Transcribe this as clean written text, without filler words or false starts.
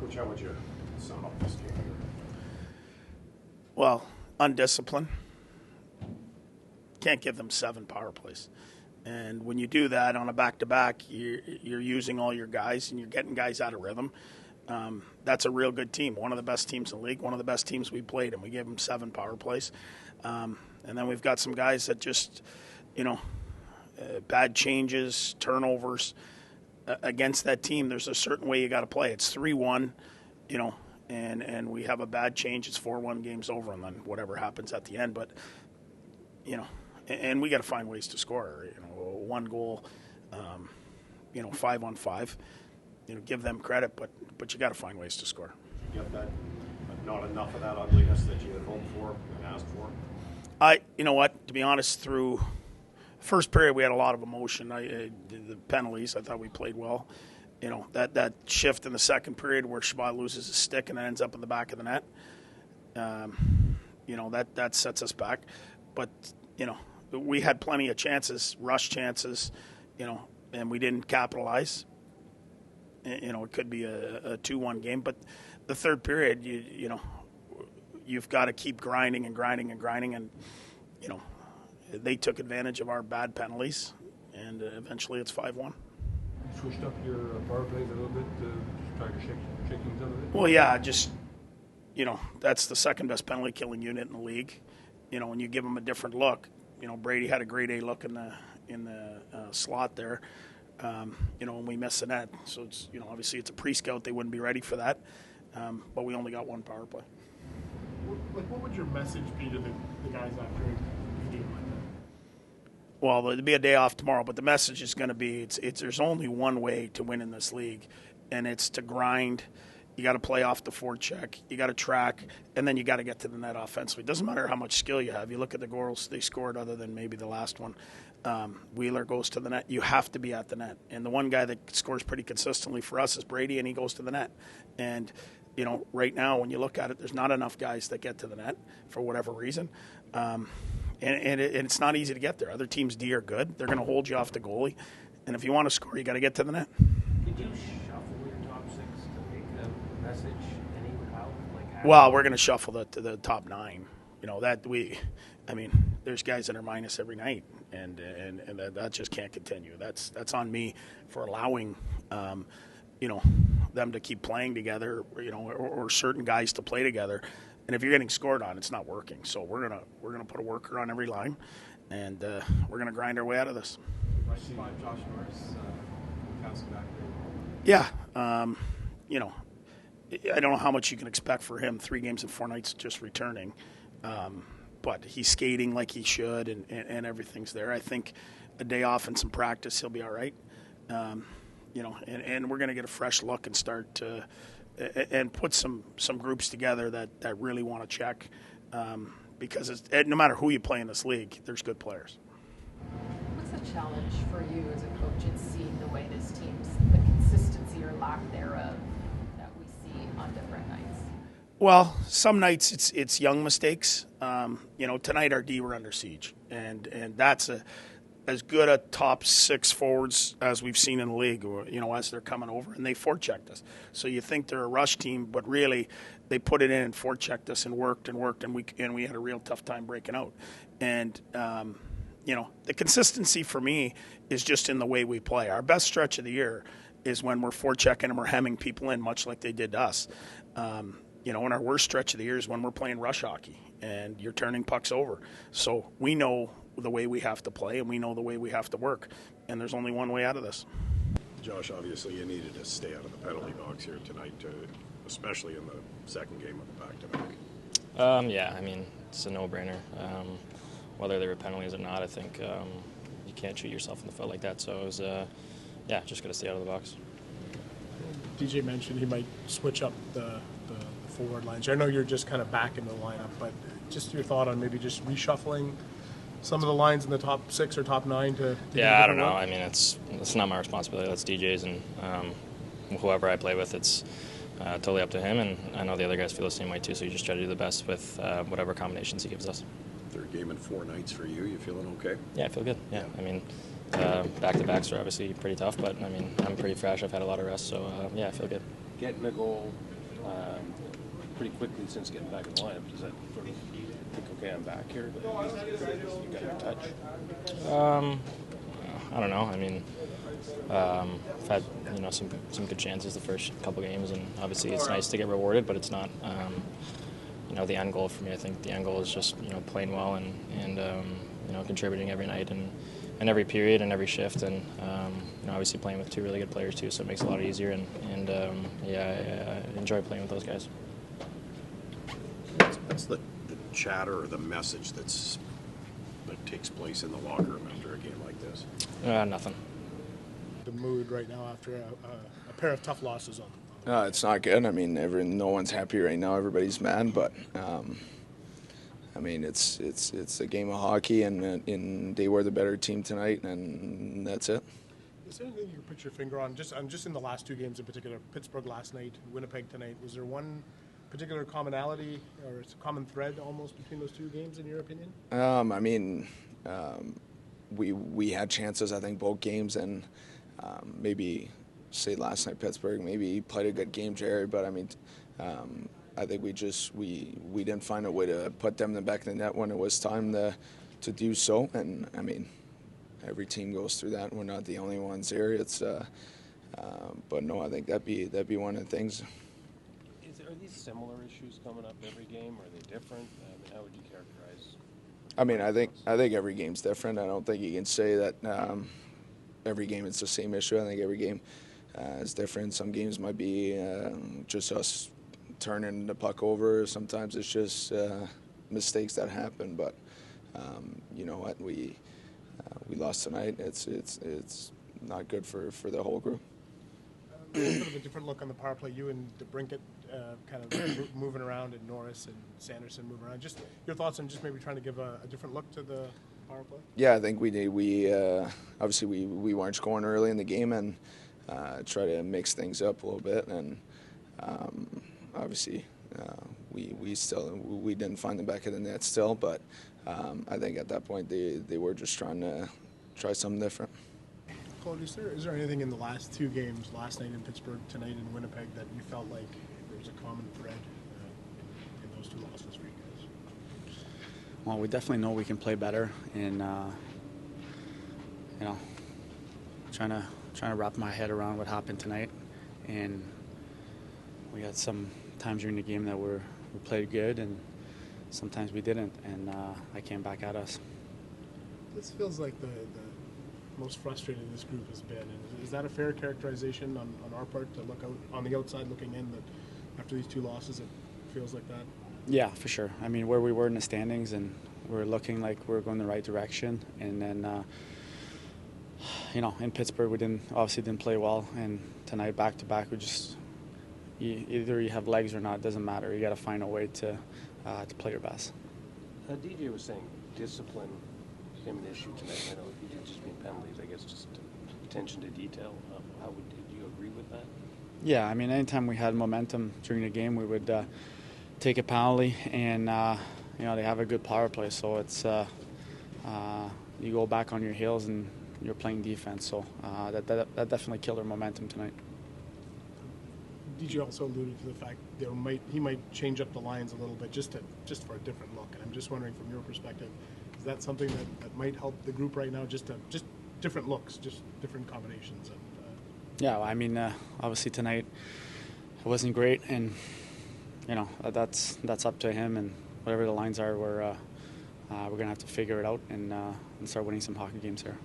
Coach, how would you sum up this game here? Well, undisciplined. Can't give them 7 power plays. And when you do that on a back-to-back, you're using all your guys and you're getting guys out of rhythm. That's a real good team, one of the best teams in the league, one of the best teams we played, and we gave them 7 power plays. And then we've got some guys that just, bad changes, turnovers. Against that team, there's a certain way you got to play. It's 3-1, and we have a bad change. It's 4-1, game's over, and then whatever happens at the end. But, and we got to find ways to score. 1 goal, 5-on-5. Give them credit, but you got to find ways to score. You get that, not enough of that ugliness that you had hoped for and asked for? You know what? To be honest, through first period we had a lot of emotion. The penalties, I thought we played well. That shift in the second period where Chabot loses his stick and then ends up in the back of the net. That sets us back. But we had plenty of chances, rush chances, and we didn't capitalize. It could be a 2-1 game, but the third period, you've got to keep grinding and grinding and grinding, and they took advantage of our bad penalties, and eventually it's 5-1. You switched up your power plays a little bit to try to shake things up a bit? Well, yeah, just that's the second best penalty killing unit in the league. When you give them a different look, Brady had a grade A look in the slot there. When we miss the net, so it's obviously it's a pre-scout. They wouldn't be ready for that, but we only got 1 power play. What would your message be to the guys after a game like that? Well, there'll be a day off tomorrow, but the message is going to be there's only one way to win in this league, and it's to grind. You got to play off the forecheck. You got to track, and then you got to get to the net offensively. It doesn't matter how much skill you have. You look at the goals they scored, other than maybe the last one. Wheeler goes to the net. You have to be at the net. And the one guy that scores pretty consistently for us is Brady, and he goes to the net. And, right now when you look at it, there's not enough guys that get to the net for whatever reason. And it's not easy to get there. Other teams' D are good. They're going to hold you off the goalie. And if you want to score, you got to get to the net. Did you shuffle your top 6 to make a message anyhow? Well, we're going to shuffle the top 9. There's guys that are minus every night, and that just can't continue. That's on me for allowing, them to keep playing together, or certain guys to play together. And if you're getting scored on, it's not working. So we're gonna put a worker on every line, and we're gonna grind our way out of this. Josh Norris bouncing back there. Yeah, I don't know how much you can expect for him. 3 games in 4 nights just returning. But he's skating like he should, and everything's there. I think a day off and some practice, he'll be all right. And we're going to get a fresh look and start to and put some groups together that really want to check, because no matter who you play in this league, there's good players. What's the challenge for you as a coach in seeing the way this team's, the consistency or lack thereof that we see on different nights? Well, some nights it's young mistakes. Tonight our D were under siege, and that's as good a top 6 forwards as we've seen in the league. As they're coming over, and they forechecked us. So you think they're a rush team, but really they put it in and forechecked us and worked, and we had a real tough time breaking out. And the consistency for me is just in the way we play. Our best stretch of the year is when we're forechecking and we're hemming people in, much like they did to us. And our worst stretch of the year is when we're playing rush hockey and you're turning pucks over. So we know the way we have to play, and we know the way we have to work, and there's only one way out of this. Josh, obviously you needed to stay out of the penalty box here tonight, especially in the second game of the back-to-back. It's a no-brainer. Whether there were penalties or not, I think you can't shoot yourself in the foot like that. So it was, just got to stay out of the box. DJ mentioned he might switch up the forward lines. I know you're just kind of back in the lineup, but just your thought on maybe just reshuffling some of the lines in the top 6 or top 9 to I don't know. It's not my responsibility. That's DJ's, and whoever I play with, it's totally up to him. And I know the other guys feel the same way too. So you just try to do the best with whatever combinations he gives us. Third game in 4 nights for you. You feeling okay? Yeah, I feel good. Yeah. Back-to-backs are obviously pretty tough, but I'm pretty fresh. I've had a lot of rest, so I feel good. Getting a goal pretty quickly since getting back in the lineup. Does that sort of think, okay, I'm back here? You got your touch? I don't know. I mean, I've had some good chances the first couple games, and obviously it's nice to get rewarded, but it's not the end goal for me. I think the end goal is just playing well and contributing every night and every period and every shift, and obviously playing with two really good players too, so it makes it a lot easier. And I enjoy playing with those guys. What's the chatter or the message that takes place in the locker room after a game like this? Nothing. The mood right now after a pair of tough losses on. It's not good. I mean, no one's happy right now. Everybody's mad, but I mean, it's a game of hockey, and they were the better team tonight, and that's it. Is there anything you can put your finger on? Just in the last two games in particular, Pittsburgh last night, Winnipeg tonight. Was there one particular commonality or it's a common thread almost between those two games, in your opinion? I mean, we had chances, I think, both games, and maybe say last night Pittsburgh maybe played a good game, Jared, but I mean, I think we didn't find a way to put them in the back of the net when it was time to do so, and I mean, every team goes through that. We're not the only ones here. It's but no, I think that'd be one of the things. Are these similar issues coming up every game, or are they different? I mean, how would you characterize? I mean, I think every game's different. I don't think you can say that every game it's the same issue. I think every game is different. Some games might be just us turning the puck over. Sometimes it's just mistakes that happen. But you know what? We lost tonight. It's not good for the whole group. A bit of a different look on the power play. You and DeBrincat kind of moving around, and Norris and Sanderson moving around. Just your thoughts on just maybe trying to give a different look to the power play? Yeah, I think we did. We obviously we weren't scoring early in the game, and try to mix things up a little bit. And obviously we didn't find the back of the net still, but I think at that point they were just trying to try something different. Claude, is there anything in the last two games, last night in Pittsburgh, tonight in Winnipeg, that you felt like there was a common thread in those two losses for you guys? Well, we definitely know we can play better, and trying to wrap my head around what happened tonight. And we had some times during the game that we played good, and sometimes we didn't, and I came back at us. This feels like the most frustrated this group has been. And is that a fair characterization on our part to look out on the outside looking in that after these two losses it feels like that? Yeah, for sure. I mean, where we were in the standings and we're looking like we're going the right direction, and then in Pittsburgh we obviously didn't play well, and tonight back to back we just either you have legs or not, it doesn't matter. You got to find a way to play your best. DJ was saying discipline became an issue tonight. I know you did just mean penalties, I guess, just attention to detail. Did you agree with that? Yeah, I mean, anytime we had momentum during the game, we would take a penalty, and they have a good power play, so it's you go back on your heels and you're playing defense. So that definitely killed our momentum tonight. DJ also alluded to the fact that he might change up the lines a little bit just for a different look, and I'm just wondering from your perspective, is that something that might help the group right now? Just different looks, just different combinations. Yeah, I mean, obviously tonight it wasn't great, and that's up to him. And whatever the lines are, we're gonna have to figure it out and start winning some hockey games here.